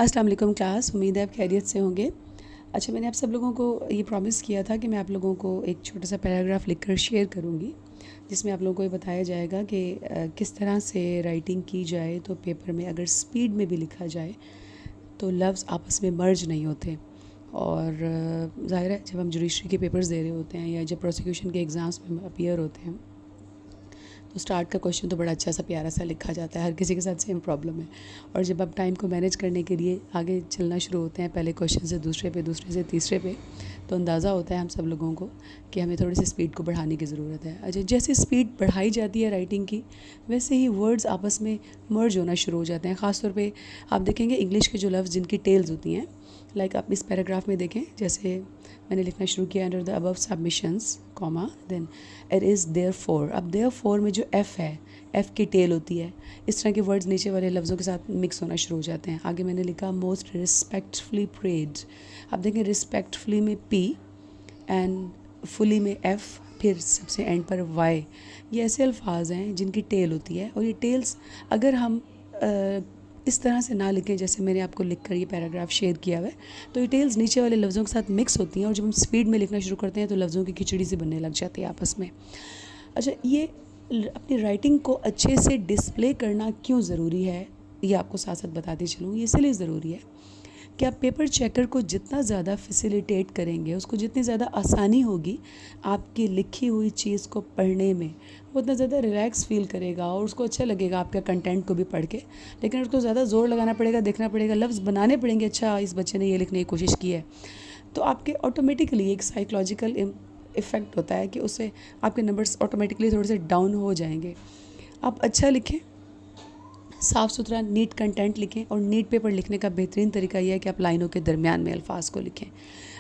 अस्सलाम वालेकुम क्लास, उम्मीद है आप खैरियत से होंगे। अच्छा, मैंने आप सब लोगों को ये प्रॉमिस किया था कि मैं आप लोगों को एक छोटा सा पैराग्राफ लिखकर शेयर करूँगी, जिसमें आप लोगों को ये बताया जाएगा कि किस तरह से राइटिंग की जाए तो पेपर में अगर स्पीड में भी लिखा जाए तो लफ्ज़ आपस में मर्ज नहीं होते। और ज़ाहिर है, जब हम जुडिशरी के पेपर्स दे रहे होते हैं या जब प्रोसिक्यूशन के एग्ज़ाम्स में अपीयर होते हैं तो स्टार्ट का क्वेश्चन तो बड़ा अच्छा सा प्यारा सा लिखा जाता है। हर किसी के साथ सेम प्रॉब्लम है। और जब आप टाइम को मैनेज करने के लिए आगे चलना शुरू होते हैं, पहले क्वेश्चन से दूसरे पे, दूसरे से तीसरे पे, तो अंदाज़ा होता है हम सब लोगों को कि हमें थोड़ी सी स्पीड को बढ़ाने की ज़रूरत है। अच्छा, जैसे स्पीड बढ़ाई जाती है राइटिंग की, वैसे ही वर्ड्स आपस में मर्ज होना शुरू हो जाते हैं। ख़ासतौर पर आप देखेंगे इंग्लिश के जो लफ्ज़ जिनकी टेल्स होती हैं, लाइक आप इस पैराग्राफ में देखें, जैसे मैंने लिखना शुरू किया under the above submissions comma then it is there four. अब देयर फोर में जो एफ़ है, एफ़ की टेल होती है, इस तरह के वर्ड्स नीचे वाले लफ्ज़ों के साथ मिक्स होना शुरू हो जाते हैं। आगे मैंने लिखा मोस्ट रिस्पेक्टफुली प्रेड। अब देखें रिस्पेक्टफुली में पी एंड फुली में एफ़, फिर सबसे एंड पर वाई। ये ऐसे अल्फाज हैं जिनकी टेल होती है, और ये टेल्स अगर हम इस तरह से ना लिखें जैसे मैंने आपको लिखकर ये पैराग्राफ शेयर किया हुआ है, तो ये टेल्स नीचे वाले लफ्ज़ों के साथ मिक्स होती हैं, और जब हम स्पीड में लिखना शुरू करते हैं तो लफ्ज़ों की खिचड़ी सी बनने लग जाती है आपस में। अच्छा, ये अपनी राइटिंग को अच्छे से डिस्प्ले करना क्यों ज़रूरी है, ये आपको साथ साथ बताती चलूँ। ये इसलिए ज़रूरी है कि आप पेपर चेकर को जितना ज़्यादा फैसिलिटेट करेंगे, उसको जितनी ज़्यादा आसानी होगी आपकी लिखी हुई चीज़ को पढ़ने में, वो उतना ज़्यादा रिलैक्स फील करेगा और उसको अच्छा लगेगा आपका कंटेंट को भी पढ़ के। लेकिन उसको ज़्यादा ज़ोर लगाना पड़ेगा, देखना पड़ेगा, लफ्ज़ बनाने पड़ेंगे, अच्छा इस बच्चे ने ये लिखने की कोशिश की है, तो आपके ऑटोमेटिकली एक साइकोलॉजिकल इफ़ेक्ट होता है कि उससे आपके नंबर्स ऑटोमेटिकली थोड़े से डाउन हो जाएंगे। आप अच्छा लिखें, साफ़ सुथरा नीट कंटेंट लिखें, और नीट पेपर लिखने का बेहतरीन तरीका यह है कि आप लाइनों के दरमियान में अल्फाज को लिखें।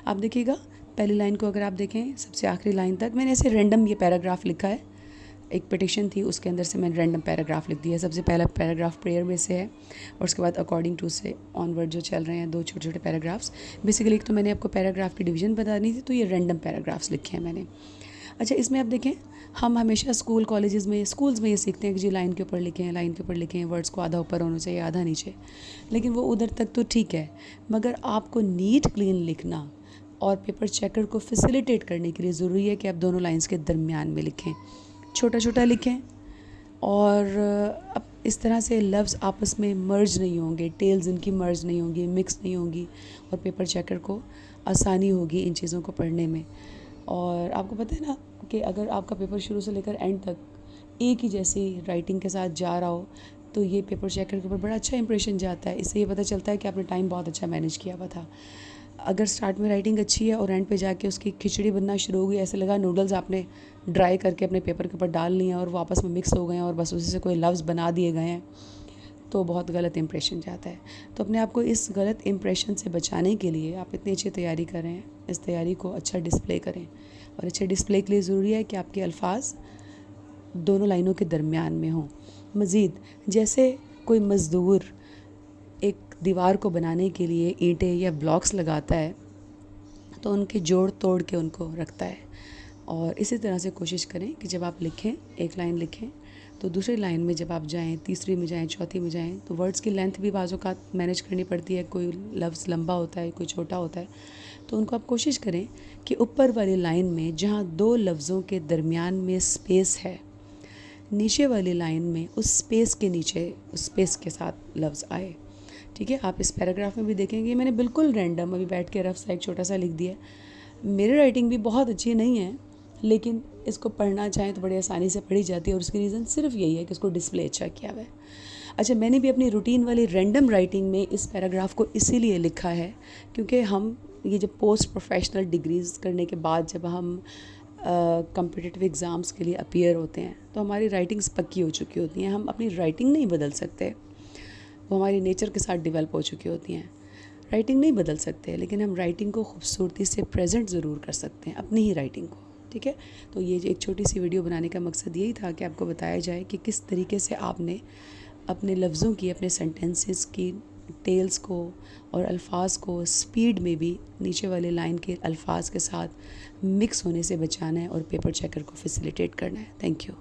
आप देखिएगा, पहली लाइन को अगर आप देखें सबसे आखिरी लाइन तक मैंने ऐसे रैंडम ये पैराग्राफ लिखा है। एक पिटिशन थी, उसके अंदर से मैंने रैंडम पैराग्राफ लिख दिया। सबसे पहला पैराग्राफ प्रेयर में से है, और उसके बाद अकॉर्डिंग टू से ऑनवर्ड जो चल रहे हैं दो छोटे छोटे पैराग्राफ्स। बेसिकली एक तो मैंने आपको पैराग्राफ की डिवीज़न बतानी थी, तो ये रैंडम पैराग्राफ्स लिखे हैं मैंने। अच्छा, इसमें आप देखें, हम हमेशा स्कूल कॉलेजेस में स्कूल्स में ये सीखते हैं कि जी लाइन के ऊपर लिखें, लाइन के ऊपर लिखें, वर्ड्स को आधा ऊपर होना चाहिए आधा नीचे। लेकिन वो उधर तक तो ठीक है, मगर आपको नीट क्लीन लिखना और पेपर चेकर को फैसिलिटेट करने के लिए ज़रूरी है कि आप दोनों लाइंस के दरमियान में लिखें, छोटा छोटा लिखें, और अब इस तरह से लफ्ज़ आपस में मर्ज नहीं होंगे, टेल्स इनकी मर्ज नहीं होंगी, मिक्स नहीं होंगी, और पेपर चेकर को आसानी होगी इन चीज़ों को पढ़ने में। और आपको पता है ना कि अगर आपका पेपर शुरू से लेकर एंड तक एक ही जैसी राइटिंग के साथ जा रहा हो, तो ये पेपर चेकर के ऊपर बड़ा अच्छा इंप्रेशन जाता है। इससे ये पता चलता है कि आपने टाइम बहुत अच्छा मैनेज किया हुआ था। अगर स्टार्ट में राइटिंग अच्छी है और एंड पे जाके उसकी खिचड़ी बनना शुरू हो गई, ऐसे लगा नूडल्स आपने ड्राई करके अपने पेपर के ऊपर डाल लिए हैं और वो आपस में मिक्स हो गए हैं और बस उसी से कोई लफ्ज़ बना दिए गए हैं, तो बहुत गलत इंप्रेशन जाता है। तो अपने आप को इस गलत इंप्रेशन से बचाने के लिए आप इतनी अच्छी तैयारी करें, इस तैयारी को अच्छा डिस्प्ले करें, और अच्छे डिस्प्ले के लिए ज़रूरी है कि आपके अल्फाज दोनों लाइनों के दरमियान में हों। मज़ीद, जैसे कोई मज़दूर एक दीवार को बनाने के लिए ईंटें या ब्लॉक्स लगाता है, तो उनके जोड़ तोड़ के उनको रखता है, और इसी तरह से कोशिश करें कि जब आप लिखें, एक लाइन लिखें, तो दूसरी लाइन में जब आप जाएं, तीसरी में जाएं, चौथी में जाएं, तो वर्ड्स की लेंथ भी बाज़ों का मैनेज करनी पड़ती है। कोई लफ्ज़ लंबा होता है, कोई छोटा होता है, तो उनको आप कोशिश करें कि ऊपर वाली लाइन में जहाँ दो लफ्ज़ों के दरमियान में स्पेस है, नीचे वाली लाइन में उस स्पेस के नीचे उस स्पेस के साथ लफ्ज़ आए। ठीक है, आप इस पैराग्राफ में भी देखेंगे मैंने बिल्कुल रैंडम अभी बैठ के रफ सा एक छोटा सा लिख दिया। मेरी राइटिंग भी बहुत अच्छी नहीं है, लेकिन इसको पढ़ना चाहें तो बड़ी आसानी से पढ़ी जाती है, और उसकी रीज़न सिर्फ यही है कि इसको डिस्प्ले अच्छा किया हुआ है। अच्छा, मैंने भी अपनी रूटीन वाली रैंडम राइटिंग में इस पैराग्राफ को इसीलिए लिखा है क्योंकि हम ये जब पोस्ट प्रोफेशनल डिग्रीज़ करने के बाद जब हम कम्पिटिटिव एग्ज़ाम्स के लिए अपीयर होते हैं, तो हमारी राइटिंग्स पक्की हो चुकी होती हैं। हम अपनी राइटिंग नहीं बदल सकते, वो हमारी नेचर के साथ डेवलप हो चुकी होती हैं। राइटिंग नहीं बदल सकते, लेकिन हम राइटिंग को खूबसूरती से प्रेजेंट ज़रूर कर सकते हैं, अपनी ही राइटिंग को। ठीक है, तो ये एक छोटी सी वीडियो बनाने का मकसद यही था कि आपको बताया जाए कि किस तरीके से आपने अपने लफ्ज़ों की, अपने सेंटेंसेस की टेल्स को और अल्फाज को स्पीड में भी नीचे वाले लाइन के अल्फाज के साथ मिक्स होने से बचाना है और पेपर चेकर को फैसिलिटेट करना है। Thank you.